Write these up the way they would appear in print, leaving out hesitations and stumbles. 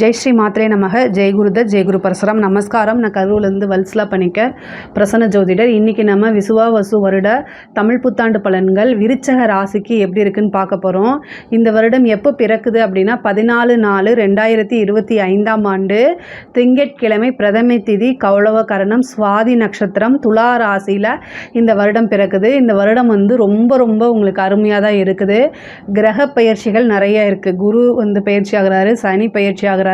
ஜெய் ஸ்ரீ மாத்ரே நமக. ஜெய் குருதத், ஜெய் குரு பரசுராம். நமஸ்காரம். நான் கரூர்லேருந்து வல்சலா பணிக்கர், பிரசன்ன ஜோதிடர். இன்றைக்கி நம்ம விசுவாவசு வருட தமிழ் புத்தாண்டு பலன்கள் விருச்சக ராசிக்கு எப்படி இருக்குன்னு பார்க்க போகிறோம். இந்த வருடம் எப்போ பிறக்குது அப்படின்னா 14/4/2025 திங்கட்கிழமை பிரதமை திதி கௌளவ கரணம் சுவாதி நட்சத்திரம் துலா ராசியில் இந்த வருடம் பிறக்குது. இந்த வருடம் ரொம்ப உங்களுக்கு அருமையாக தான் இருக்குது. கிரக பயிற்சிகள் நிறைய இருக்குது. குரு பயிற்சி ஆகிறாரு, சனி பயிற்சி ஆகிறாரு,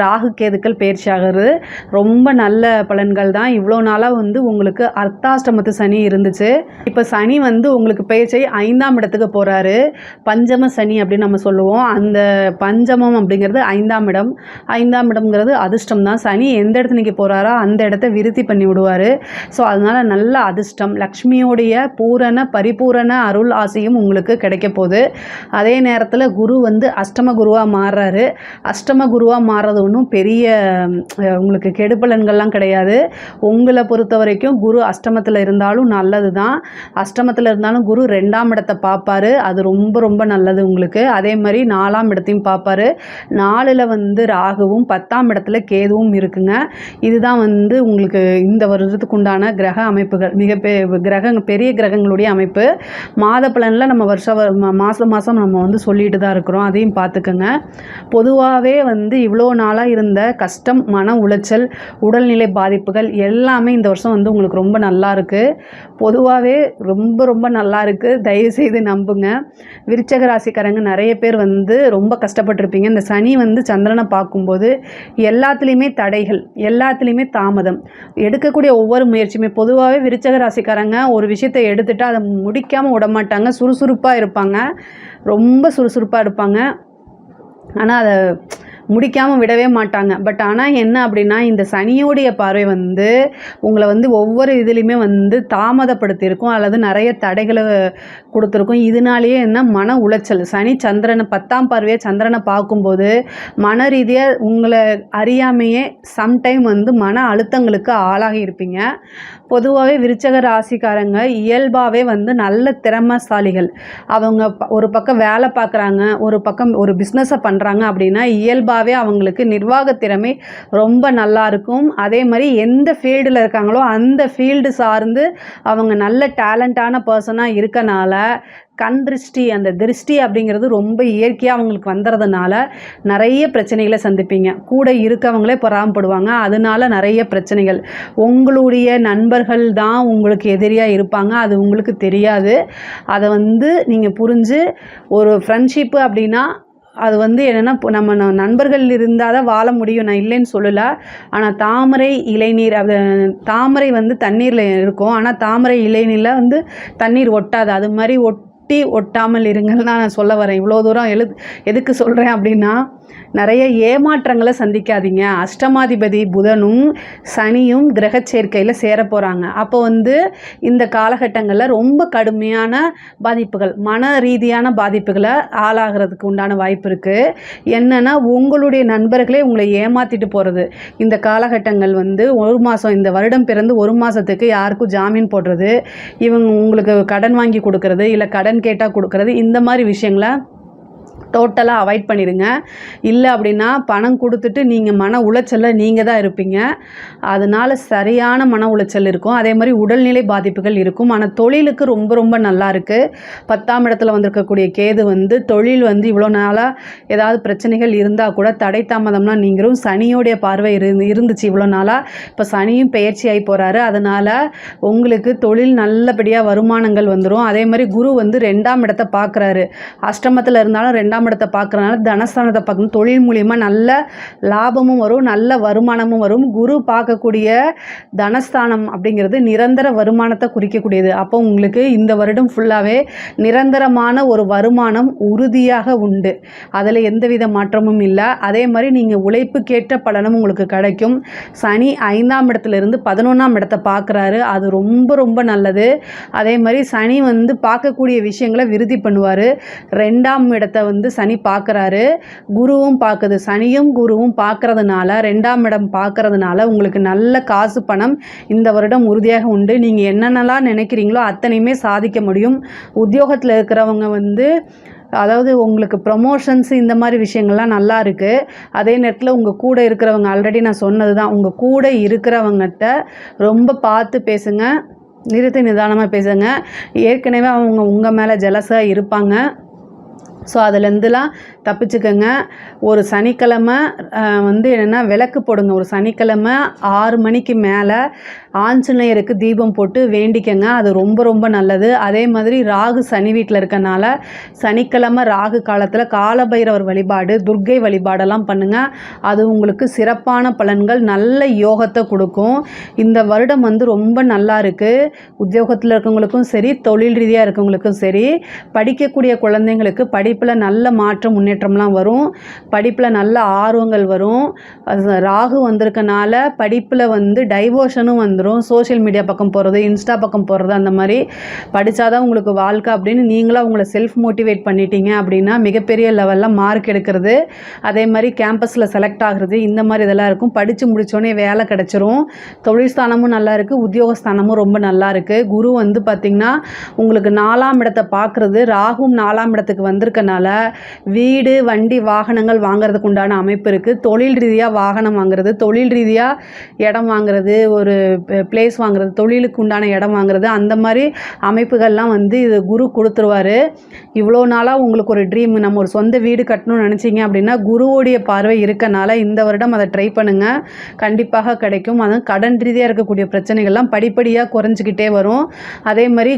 ராகு கேதுக்கள் பயிற்சி ஆகிறது. ரொம்ப நல்ல பலன்கள் தான். இவ்வளோ நாளாக உங்களுக்கு அர்த்தாஷ்டமத்து சனி இருந்துச்சு. இப்போ சனி உங்களுக்கு பயிற்சி 5ஆம் இடத்துக்கு போகிறாரு. பஞ்சம சனி அப்படின்னு நம்ம சொல்லுவோம். அந்த பஞ்சமம் அப்படிங்கிறது 5ஆம் இடம். 5ஆம் இடம்ங்கிறது அதிர்ஷ்டம் தான். சனி எந்த இடத்துக்கு போகிறாரோ அந்த இடத்த விருத்தி பண்ணி விடுவார். ஸோ அதனால் நல்ல அதிர்ஷ்டம், லக்ஷ்மியோடைய பரிபூரண அருள் ஆசையும் உங்களுக்கு கிடைக்க போகுது. அதே நேரத்தில் குரு அஷ்டம குருவாக மாறுறாரு. அஷ்டம குருவாக மாறுறது ஒன்றும் பெரிய உங்களுக்கு கெடுபலன்கள்லாம் கிடையாது. உங்களை பொறுத்த வரைக்கும் குரு அஷ்டமத்தில் இருந்தாலும் நல்லது தான். அஷ்டமத்தில் இருந்தாலும் குரு 2ஆம் இடத்தை பார்ப்பார். அது ரொம்ப நல்லது உங்களுக்கு. அதே மாதிரி 4ஆம் இடத்தையும் பார்ப்பார். 4ல் ராகுவும் 10ஆம் இடத்துல கேதுவும் இருக்குங்க. இதுதான் உங்களுக்கு இந்த வருடத்துக்கு உண்டான கிரக அமைப்புகள். பெரிய கிரகங்களுடைய அமைப்பு. மாத பலனில் நம்ம மாதம் நம்ம சொல்லிட்டு தான் இருக்கிறோம். அதையும் பார்த்துக்கோங்க. பொதுவாகவே இவ்வளோ நாளாக இருந்த கஷ்டம், மன உளைச்சல், உடல்நிலை பாதிப்புகள் எல்லாமே இந்த வருஷம் உங்களுக்கு ரொம்ப நல்லா இருக்குது. பொதுவாகவே ரொம்ப நல்லா இருக்குது. தயவுசெய்து நம்புங்க. விருச்சக ராசிக்காரங்க நிறைய பேர் ரொம்ப கஷ்டப்பட்டிருப்பீங்க. இந்த சனி சந்திரனை பார்க்கும்போது எல்லாத்துலேயுமே தடைகள், எல்லாத்துலேயுமே தாமதம். எடுக்கக்கூடிய ஒவ்வொரு முயற்சியுமே பொதுவாகவே விருச்சக ராசிக்காரங்க ஒரு விஷயத்தை எடுத்துகிட்டு அதை முடிக்காமல் விடமாட்டாங்க. சுறுசுறுப்பாக இருப்பாங்க, ரொம்ப சுறுசுறுப்பாக இருப்பாங்க. ஆனால் அதை முடிக்காமல் விடவே மாட்டாங்க. பட் ஆனால் என்ன அப்படின்னா, இந்த சனியோடைய பார்வை உங்களை ஒவ்வொரு இதுலேயுமே தாமதப்படுத்தியிருக்கும் அல்லது நிறைய தடைகளை கொடுத்துருக்கும். இதனாலேயே மன உளைச்சல். சனி சந்திரனை 10ஆம் பார்வையாக சந்திரனை பார்க்கும்போது மன ரீதியாக உங்களை அறியாமையே சம்டைம் மன அழுத்தங்களுக்கு ஆளாகி இருப்பீங்க. பொதுவாகவே விருச்சக ராசிக்காரங்க இயல்பாகவே நல்ல திறமைசாலிகள். அவங்க ஒரு பக்கம் வேலை பார்க்குறாங்க, ஒரு பக்கம் ஒரு பிஸ்னஸை பண்ணுறாங்க அப்படின்னா இயல்பாகவே அவங்களுக்கு நிர்வாக திறமை ரொம்ப நல்லா இருக்கும். அதே மாதிரி எந்த ஃபீல்டில் இருக்காங்களோ அந்த ஃபீல்டு சார்ந்து அவங்க நல்ல டேலண்டான பர்சனாக இருக்கனால கண் திருஷ்டி, அந்த திருஷ்டி அப்படிங்கிறது ரொம்ப இயற்கையாக அவங்களுக்கு வந்துறதுனால நிறைய பிரச்சனைகளை சந்திப்பீங்க. கூட இருக்கவங்களே பொறாமப்படுவாங்க. அதனால நிறைய பிரச்சனைகள். உங்களுடைய நண்பர்கள் தான் உங்களுக்கு எதிரியாக இருப்பாங்க. அது உங்களுக்கு தெரியாது. அதை நீங்கள் புரிஞ்சு ஒரு ஃப்ரெண்ட்ஷிப்பு அப்படின்னா அது என்னென்னா, நம்ம நண்பர்கள் இருந்தால் தான் வாழ முடியும். நான் இல்லைன்னு சொல்லலை. ஆனால் தாமரை இலைநீர், தாமரை தண்ணீரில் இருக்கும். ஆனால் தாமரை இலைநீரில் தண்ணீர் ஒட்டாது. அது மாதிரி ஒட்டாமல் இருங்கள்னு நான் சொல்ல வரேன். இவ்வளோ தூரம் எதுக்கு சொல்கிறேன் அப்படின்னா, நிறைய ஏமாற்றங்களை சந்திக்காதீங்க. அஷ்டமாதிபதி புதனும் சனியும் கிரக சேர்க்கையில் சேர போகிறாங்க. அப்போ இந்த காலகட்டங்களில் ரொம்ப கடுமையான பாதிப்புகள், மன ரீதியான பாதிப்புகளை ஆளாகிறதுக்கு உண்டான வாய்ப்பு இருக்குது. என்னென்னா, உங்களுடைய நண்பர்களே உங்களை ஏமாற்றிட்டு போகிறது. இந்த காலகட்டங்கள் ஒரு மாதம், இந்த வருடம் பிறந்து ஒரு மாதத்துக்கு யாருக்கும் ஜாமீன் போடுறது, இவங்க உங்களுக்கு கடன் வாங்கி கொடுக்கறது, இல்லை கடன் கேட்டால் கொடுக்கறது, இந்த மாதிரி விஷயங்களை டோட்டலாக அவாய்ட் பண்ணிடுங்க. இல்லை அப்படின்னா பணம் கொடுத்துட்டு நீங்கள் மன உளைச்சலில் நீங்கள் தான் இருப்பீங்க. அதனால் சரியான மன உளைச்சல் இருக்கும். அதே மாதிரி உடல்நிலை பாதிப்புகள் இருக்கும். ஆனால் தொழிலுக்கு ரொம்ப நல்லா இருக்குது. 10ஆம் இடத்துல வந்திருக்கக்கூடிய கேது தொழில் இவ்வளோ நாளாக ஏதாவது பிரச்சனைகள் இருந்தால் கூட தடை தாமதம்லாம் நீங்களும். சனியோடைய பார்வை இருந்துச்சு இவ்வளோ நாளாக. இப்போ சனியும் பயிற்சி ஆகி போகிறாரு. அதனால் உங்களுக்கு தொழில் நல்லபடியாக வருமானங்கள் வந்துடும். அதே மாதிரி குரு 2ஆம் இடத்தை பார்க்குறாரு. அஷ்டமத்தில் இருந்தாலும் 2ஆம் இடத்தை பார்க்குறதுனால தனஸ்தானத்தை பார்க்கணும். தொழில் மூலியமாக நல்ல லாபமும் வரும், நல்ல வருமானமும் வரும். குரு பார்க்கக்கூடிய தனஸ்தானம் அப்படிங்கிறது நிரந்தர வருமானத்தை குறிக்கக்கூடியது. அப்போ உங்களுக்கு இந்த வருடம் ஃபுல்லாகவே நிரந்தரமான ஒரு வருமானம் உறுதியாக உண்டு. அதில் எந்தவித மாற்றமும் இல்லை. அதே மாதிரி நீங்கள் உழைப்புக்கேற்ற பலனும் உங்களுக்கு கிடைக்கும். சனி 5ஆம் இடத்துலேருந்து 11ஆம் இடத்தை பார்க்குறாரு. அது ரொம்ப நல்லது. அதே மாதிரி சனி பார்க்கக்கூடிய விஷயங்களை விருத்தி பண்ணுவார். 2ஆம் இடத்தை சனி பார்க்குறாரு, குருவும் பார்க்குது. சனியும் குருவும் பார்க்கறதுனால 2ஆம் இடம் பார்க்கறதுனால உங்களுக்கு நல்ல காசு பணம் இந்த வருடம் உறுதியாக உண்டு. நீங்கள் என்னென்னலாம் நினைக்கிறீங்களோ அத்தனையுமே சாதிக்க முடியும். உத்தியோகத்தில் இருக்கிறவங்க வந்து அதாவது உங்களுக்கு ப்ரமோஷன்ஸ் இந்த மாதிரி விஷயங்கள்லாம் நல்லா இருக்குது. அதே நேரத்தில் உங்கள் கூட இருக்கிறவங்க ஆல்ரெடி நான் சொன்னது தான், உங்கள் கூட இருக்கிறவங்ககிட்ட ரொம்ப பார்த்து பேசுங்க, நிதானமாக பேசுங்க. ஏற்கனவே அவங்க உங்கள் மேலே ஜெலஸாக இருப்பாங்க. ஸோ அதுலேருந்துலாம் தப்பிச்சுக்கோங்க. ஒரு சனிக்கிழமை வந்து என்னென்னா விளக்கு போடுங்க. ஒரு சனிக்கிழமை 6 மணிக்கு மேலே ஆஞ்சநேயருக்கு தீபம் போட்டு வேண்டிக்கங்க. அது ரொம்ப ரொம்ப நல்லது. அதே மாதிரி ராகு சனி வீட்டில் இருக்கனால சனிக்கிழமை ராகு காலத்தில் காலபைரவர் வழிபாடு, துர்க்கை வழிபாடெல்லாம் பண்ணுங்கள். அது உங்களுக்கு சிறப்பான பலன்கள், நல்ல யோகத்தை கொடுக்கும். இந்த வருடம் வந்து ரொம்ப நல்லா இருக்குது. உத்தியோகத்தில் இருக்கவங்களுக்கும் சரி, தொழில் ரீதியாக இருக்கவங்களுக்கும் சரி, படிக்கக்கூடிய குழந்தைங்களுக்கு படிப்பில் நல்ல மாற்றம் முன்னேற்றம்லாம் வரும். படிப்பில் நல்ல ஆர்வங்கள் வரும். அது ராகு வந்திருக்கனால படிப்பில் வந்து டைவர்ஷனும் வந்துடும். சோஷியல் மீடியா பக்கம் போகிறது, இன்ஸ்டா பக்கம் போகிறது, அந்த மாதிரி படித்தாதான் உங்களுக்கு வாழ்க்கை அப்படின்னு நீங்களாக உங்களை செல்ஃப் மோட்டிவேட் பண்ணிட்டீங்க அப்படின்னா மிகப்பெரிய லெவலில் மார்க் எடுக்கிறது, அதே மாதிரி கேம்பஸில் செலக்ட் ஆகிறது, இந்த மாதிரி இதெல்லாம் இருக்கும். படித்து முடித்தோடனே வேலை கிடச்சிரும். தொழில் ஸ்தானமும் நல்லா இருக்குது, உத்தியோகஸ்தானமும் ரொம்ப நல்லா இருக்குது. குரு வந்து பார்த்திங்கன்னா உங்களுக்கு 4ஆம் இடத்தை பார்க்குறது, ராகும் 4ஆம் இடத்துக்கு வந்திருக்கனால வீடு, வண்டி, வாகனங்கள் வாங்கிறதுக்கு உண்டான அமைப்பு இருக்குது. தொழில் ரீதியாக வாகனம் வாங்குறது, தொழில் ரீதியாக இடம் வாங்குறது, ஒரு பிளேஸ் வாங்குறது, தொழிலுக்கு உண்டான இடம் வாங்குறது, அந்த மாதிரி அமைப்புகள்லாம் வந்து இது குரு கொடுத்துருவார். இவ்வளோ நாளாக உங்களுக்கு ஒரு ட்ரீம், நம்ம ஒரு சொந்த வீடு கட்டணும்னு நினச்சிங்க அப்படின்னா குருவோடைய பார்வை இருக்கனால இந்த வருடம் அதை ட்ரை பண்ணுங்கள், கண்டிப்பாக கிடைக்கும். அதுவும் கடன் ரீதியாக இருக்கக்கூடிய பிரச்சனைகள்லாம் படிப்படியாக குறைஞ்சிக்கிட்டே வரும். அதே மாதிரி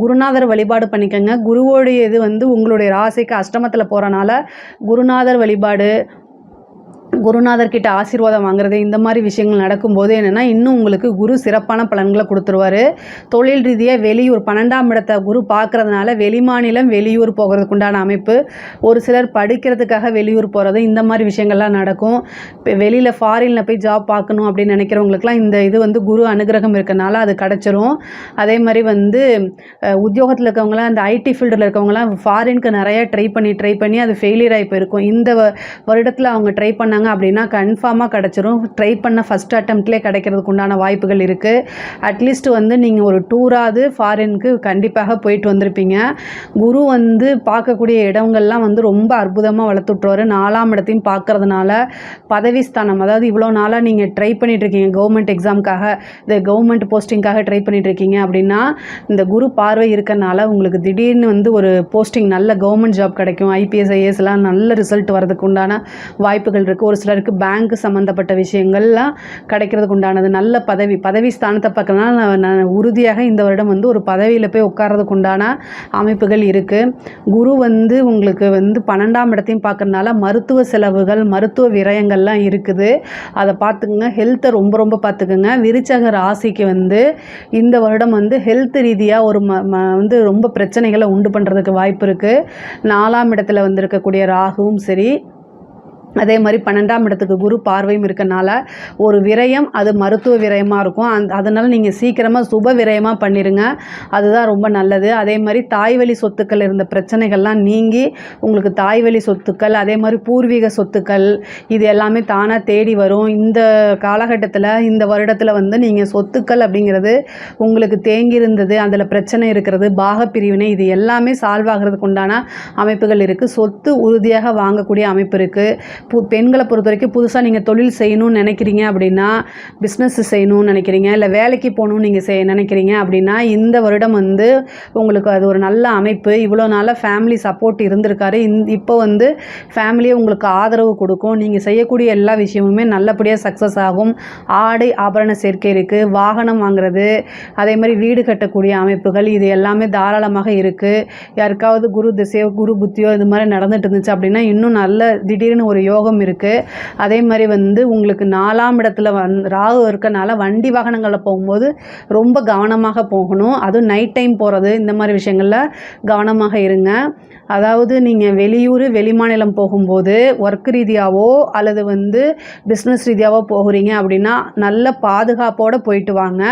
குருநாதர் வழிபாடு பண்ணிக்கோங்க. குருவோடைய இது வந்து உங்களுடைய ராசிக்கு அஷ்டமத்தில் போகிறனால குருநாதர் வழிபாடு, குருநாதர்கிட்ட ஆசீர்வாதம் வாங்குறது, இந்த மாதிரி விஷயங்கள் நடக்கும்போது என்னென்னா இன்னும் உங்களுக்கு குரு சிறப்பான பலன்களை கொடுத்துருவார். தொழில் ரீதியாக வெளியூர் 12ஆம் இடத்தை குரு பார்க்குறதுனால வெளிமாநிலம், வெளியூர் போகிறதுக்கு உண்டான அமைப்பு, ஒரு சிலர் படிக்கிறதுக்காக வெளியூர் போகிறது, இந்த மாதிரி விஷயங்கள்லாம் நடக்கும். இப்போ வெளியில் ஃபாரினில் போய் ஜாப் பார்க்கணும் அப்படின்னு நினைக்கிறவங்களுக்குலாம் இந்த இது வந்து குரு அனுகிரகம் இருக்கனால அது கிடச்சிரும். அதே மாதிரி வந்து உத்தியோகத்தில் இருக்கவங்களாம், அந்த ஐடி ஃபீல்டில் இருக்கவங்களாம் ஃபாரினுக்கு நிறையா ட்ரை பண்ணி அது ஃபெயிலியர் ஆகி போயிருக்கும். இந்த வருடத்தில் அவங்க ட்ரை பண்ணாங்க அப்படின்னா கன்ஃபார்மாக கிடச்சிரும். ட்ரை பண்ண ஃபஸ்ட் அட்டம்ப்ட்லேயே கிடைக்கிறதுக்கு உண்டான வாய்ப்புகள் இருக்குது. அட்லீஸ்ட் வந்து நீங்கள் ஒரு டூராவது ஃபாரினுக்கு கண்டிப்பாக போயிட்டு வந்திருப்பீங்க. குரு வந்து பார்க்கக்கூடிய இடங்கள்லாம் வந்து ரொம்ப அற்புதமாக வளர்த்து விட்டுருவார். 4ஆம் இடத்தையும் பார்க்கறதுனால பதவி ஸ்தானம், அதாவது இவ்வளோ நாளாக நீங்கள் ட்ரை பண்ணிகிட்ருக்கீங்க கவர்மெண்ட் எக்ஸாமுக்காக, இந்த கவர்மெண்ட் போஸ்டிங்காக ட்ரை பண்ணிகிட்ருக்கீங்க அப்படின்னா இந்த குரு பார்வை இருக்கனால உங்களுக்கு திடீர்னு வந்து ஒரு போஸ்டிங், நல்ல கவர்மெண்ட் ஜாப் கிடைக்கும். ஐபிஎஸ், ஐஏஎஸ்லாம் நல்ல ரிசல்ட் வரதுக்கு உண்டான வாய்ப்புகள் இருக்குது. ஒரு சிலருக்கு பேங்க் சம்மந்தப்பட்ட விஷயங்கள்லாம் கிடைக்கிறதுக்கு உண்டானது, நல்ல பதவி ஸ்தானத்தை பார்க்கறதுனால நான் உறுதியாக இந்த வருடம் வந்து ஒரு பதவியில் போய் உட்கார்றதுக்கு உண்டான அமைப்புகள் இருக்குது. குரு வந்து உங்களுக்கு வந்து 12ஆம் இடத்தையும் பார்க்கறதுனால மருத்துவ செலவுகள், மருத்துவ விரயங்கள்லாம் இருக்குது. அதை பார்த்துக்குங்க. ஹெல்த்தை ரொம்ப ரொம்ப பார்த்துக்குங்க. விருச்சக ராசிக்கு வந்து இந்த வருடம் வந்து ஹெல்த் ரீதியாக ஒரு வந்து ரொம்ப பிரச்சனைகளை உண்டு பண்ணுறதுக்கு வாய்ப்பு இருக்குது. 4ஆம் இடத்துல வந்து இருக்கக்கூடிய ராகுவும் சரி, அதே மாதிரி 12ஆம் இடத்துக்கு குரு பார்வையும் இருக்கனால ஒரு விரயம், அது மருத்துவ விரயமாக இருக்கும். அதனால் நீங்கள் சீக்கிரமாக சுப விரயமாக பண்ணிடுங்க, அதுதான் ரொம்ப நல்லது. அதே மாதிரி தாய்வழி சொத்துக்கள் இருந்த பிரச்சனைகள்லாம் நீங்கி உங்களுக்கு தாய்வழி சொத்துக்கள், அதே மாதிரி பூர்வீக சொத்துக்கள், இது எல்லாமே தானாக தேடி வரும். இந்த காலகட்டத்தில், இந்த வருடத்தில் வந்து நீங்கள் சொத்துக்கள் அப்படிங்கிறது உங்களுக்கு தேங்கியிருந்தது, அதில் பிரச்சனை இருக்கிறது, பாகப்பிரிவினை, இது எல்லாமே சால்வ் ஆகிறதுக்கு உண்டான அமைப்புகள் இருக்குது. சொத்து உறுதியாக வாங்கக்கூடிய அமைப்பு இருக்குது. பெண்களை பொறுத்த வரைக்கும் புதுசாக நீங்கள் தொழில் செய்யணும்னு நினைக்கிறீங்க அப்படின்னா, பிஸ்னஸ் செய்யணும்னு நினைக்கிறீங்க, இல்லை வேலைக்கு போகணும்னு நீங்கள் நினைக்கிறீங்க அப்படின்னா இந்த வருடம் வந்து உங்களுக்கு அது ஒரு நல்ல அமைப்பு. இவ்வளோ நாளாக ஃபேமிலி சப்போர்ட் இருந்திருக்காரு. இப்போ வந்து ஃபேமிலியே உங்களுக்கு ஆதரவு கொடுக்கும். நீங்கள் செய்யக்கூடிய எல்லா விஷயமுமே நல்லபடியாக சக்ஸஸ் ஆகும். ஆடை ஆபரண சேர்க்கை இருக்குது. வாகனம் வாங்குறது, அதே மாதிரி வீடு கட்டக்கூடிய அமைப்புகள், இது எல்லாமே தாராளமாக இருக்குது. யாருக்காவது குரு திசையோ குரு புத்தியோ இது மாதிரி நடந்துட்டு இருந்துச்சு அப்படின்னா இன்னும் நல்ல திடீர்னு ஒரு யோகம் இருக்குது. அதே மாதிரி வந்து உங்களுக்கு 4ஆம் இடத்துல ராகு இருக்கனால வண்டி வாகனங்களில் போகும்போது ரொம்ப கவனமாக போகணும். அதுவும் நைட் டைம் போகிறது, இந்த மாதிரி விஷயங்களில் கவனமாக இருங்க. அதாவது நீங்கள் வெளியூர், வெளிமாநிலம் போகும்போது ஒர்க் ரீதியாகவோ அல்லது வந்து பிஸ்னஸ் ரீதியாகவோ போகிறீங்க அப்படின்னா நல்ல பாதுகாப்போடு போயிட்டு வாங்க.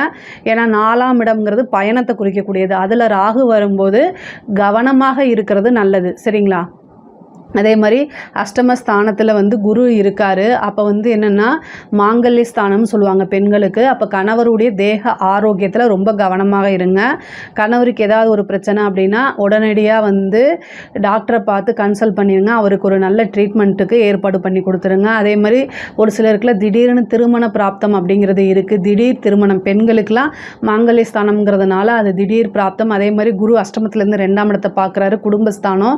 ஏன்னா 4ஆம் இடம்ங்கிறது பயணத்தை குறிக்கக்கூடியது. அதில் ராகு வரும்போது கவனமாக இருக்கிறது நல்லது. சரிங்களா? அதே மாதிரி அஷ்டமஸ்தானத்தில் வந்து குரு இருக்கார். அப்போ வந்து என்னென்னா மாங்கல்ய ஸ்தானம்னு சொல்லுவாங்க பெண்களுக்கு. அப்போ கணவருடைய தேக ஆரோக்கியத்தில் ரொம்ப கவனமாக இருங்க. கணவருக்கு ஏதாவது ஒரு பிரச்சனை அப்படின்னா உடனடியாக வந்து டாக்டரை பார்த்து கன்சல்ட் பண்ணிடுங்க. அவருக்கு ஒரு நல்ல ட்ரீட்மெண்ட்டுக்கு ஏற்பாடு பண்ணி கொடுத்துருங்க. அதே மாதிரி ஒரு சிலருக்குள்ள திடீர்னு திருமண பிராப்தம் அப்படிங்கிறது இருக்குது. திடீர் திருமணம் பெண்களுக்கெலாம் மாங்கல்ய ஸ்தானம்ங்கிறதுனால அது திடீர் பிராப்தம். அதே மாதிரி குரு அஷ்டமத்துலேருந்து 2ஆம் இடத்தை பார்க்குறாரு, குடும்பஸ்தானம்.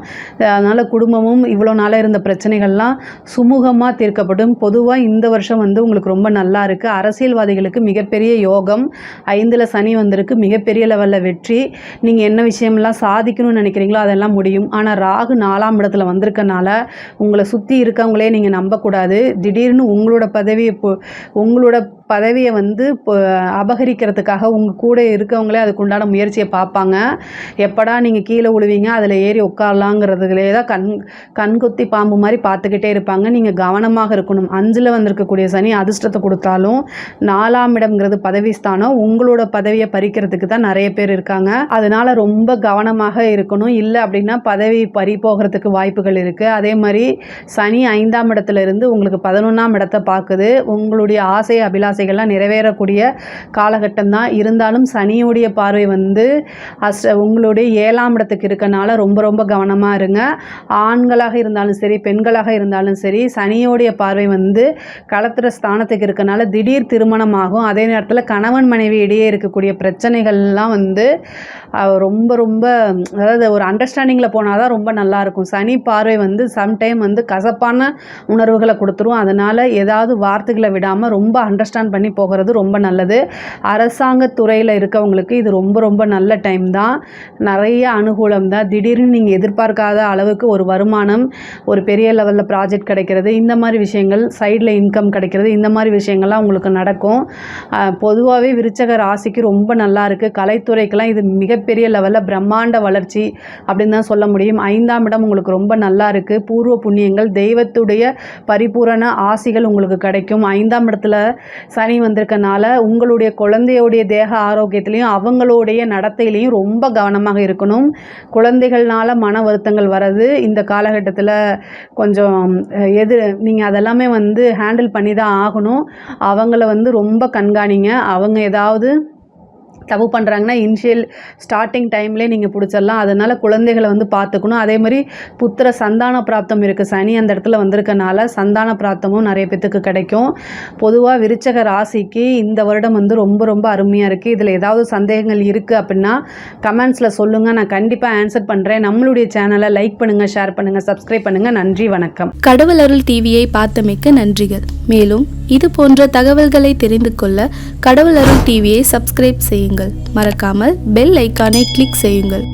அதனால் குடும்பமும் இவ்வளோ நாளாக இருந்த பிரச்சனைகள்லாம் சுமூகமாக தீர்க்கப்படும். பொதுவாக இந்த வருஷம் வந்து உங்களுக்கு ரொம்ப நல்லா இருக்குது. அரசியல்வாதிகளுக்கு மிகப்பெரிய யோகம். 5ல் சனி வந்திருக்கு, மிகப்பெரிய லெவலில் வெற்றி. நீங்கள் என்ன விஷயம்லாம் சாதிக்கணும்னு நினைக்கிறீங்களோ அதெல்லாம் முடியும். ஆனால் ராகு 4ஆம் இடத்துல வந்திருக்கனால உங்களை சுற்றி இருக்கவங்களே நீங்கள் நம்பக்கூடாது. திடீர்னு உங்களோட பதவியை வந்து அபகரிக்கிறதுக்காக உங்கள் கூட இருக்கவங்களே அதுக்குண்டான முயற்சியை பார்ப்பாங்க. எப்படா நீங்கள் கீழே விழுவீங்க அதில் ஏறி உட்காரலாங்கிறதுலே தான் கண்கொத்தி பாம்பு மாதிரி பார்த்துக்கிட்டே இருப்பாங்க. நீங்கள் கவனமாக இருக்கணும். 5ல் வந்திருக்கக்கூடிய சனி அதிர்ஷ்டத்தை கொடுத்தாலும் 4ஆம் இடம்ங்கிறது பதவி ஸ்தானம். உங்களோட பதவியை பறிக்கிறதுக்கு தான் நிறைய பேர் இருக்காங்க. அதனால் ரொம்ப கவனமாக இருக்கணும். இல்லை அப்படின்னா பதவி பறி போகிறதுக்கு வாய்ப்புகள் இருக்குது. அதே மாதிரி சனி 5ஆம் இடத்துல இருந்து உங்களுக்கு 11ஆம் இடத்தை பார்க்குது. உங்களுடைய ஆசை அபிலாசைகள்லாம் நிறைவேறக்கூடிய காலகட்டம் தான். இருந்தாலும் சனியுடைய பார்வை வந்து உங்களுடைய 7ஆம் இடத்துக்கு இருக்கனால ரொம்ப ரொம்ப கவனமாக இருங்க. ஆண்களாக இருந்தாலும் சரி, பெண்களாக இருந்தாலும் சரி, சனியோடைய பார்வை வந்து களத்திர ஸ்தானத்துக்கு இருக்கனால திடீர் திருமணம் ஆகும். அதே நேரத்தில் கணவன் மனைவி இடையே இருக்கக்கூடிய பிரச்சனைகள்லாம் வந்து ரொம்ப ரொம்ப அதாவது ஒரு அண்டர்ஸ்டாண்டிங்கில் போனால் தான் ரொம்ப நல்லாயிருக்கும். சனி பார்வை வந்து சம்டைம் வந்து கசப்பான உணர்வுகளை கொடுத்துரும். அதனால் ஏதாவது வார்த்தைகளை விடாமல் ரொம்ப அண்டர்ஸ்டாண்ட் பண்ணி போகிறது ரொம்ப நல்லது. அரசாங்கத்துறையில் இருக்கவங்களுக்கு இது ரொம்ப ரொம்ப நல்ல டைம் தான். நிறைய அனுகூலம் தான். திடீர்னு நீங்கள் எதிர்பார்க்காத அளவுக்கு ஒரு வருமானம், ஒரு பெரிய லெவலில் ப்ராஜெக்ட் கிடைக்கிறது, இந்த மாதிரி விஷயங்கள், சைடில் இன்கம் கிடைக்கிறது, இந்த மாதிரி விஷயங்கள்லாம் உங்களுக்கு நடக்கும். பொதுவாகவே விருச்சக ராசிக்கு ரொம்ப நல்லா இருக்குது. கலைத்துறைக்கெல்லாம் இது மிகப்பெரிய லெவலில் பிரம்மாண்ட வளர்ச்சி அப்படின்னு தான் சொல்ல முடியும். 5ஆம் இடம் உங்களுக்கு ரொம்ப நல்லா இருக்குது. பூர்வ புண்ணியங்கள், தெய்வத்துடைய பரிபூரண ஆசிகள் உங்களுக்கு கிடைக்கும். 5ஆம் இடத்துல சனி வந்திருக்கனால உங்களுடைய குழந்தையோடைய தேக ஆரோக்கியத்திலையும் அவங்களுடைய நடத்தையிலையும் ரொம்ப கவனமாக இருக்கணும். குழந்தைகள்னால மன வருத்தங்கள் வர்றது இந்த காலகட்டத்தில் கொஞ்சம் நீங்கள் அதெல்லாமே வந்து ஹேண்டில் பண்ணி தான் ஆகணும். அவங்கள வந்து ரொம்ப கண்காணிங்க. அவங்க ஏதாவது தப்பு பண்ணுறாங்கன்னா ஸ்டார்டிங் டைம்லேயே நீங்கள் பிடிச்சிடலாம். அதனால் குழந்தைகளை வந்து பார்த்துக்கணும். அதே மாதிரி புத்திர சந்தான பிராப்தம் இருக்குது. சனி அந்த இடத்துல வந்திருக்கனால சந்தான பிராப்தமும் நிறைய பேத்துக்கு கிடைக்கும். பொதுவாக விருச்சக ராசிக்கு இந்த வருடம் வந்து ரொம்ப ரொம்ப அருமையாக இருக்குது. இதில் ஏதாவது சந்தேகங்கள் இருக்குது அப்படின்னா கமெண்ட்ஸில் சொல்லுங்கள், நான் கண்டிப்பாக ஆன்சர் பண்ணுறேன். நம்மளுடைய சேனலை லைக் பண்ணுங்கள், ஷேர் பண்ணுங்கள், சப்ஸ்கிரைப் பண்ணுங்கள். நன்றி, வணக்கம். கடவுள் அருள் டிவியை பார்த்தமைக்கு நன்றிகள். மேலும் இது போன்ற தகவல்களை தெரிந்து கொள்ள கடவுள் அருள் டிவியை சப்ஸ்கிரைப் செய்யுங்கள். மறக்காமல் பெல் ஐக்கானை கிளிக் செய்யுங்கள்.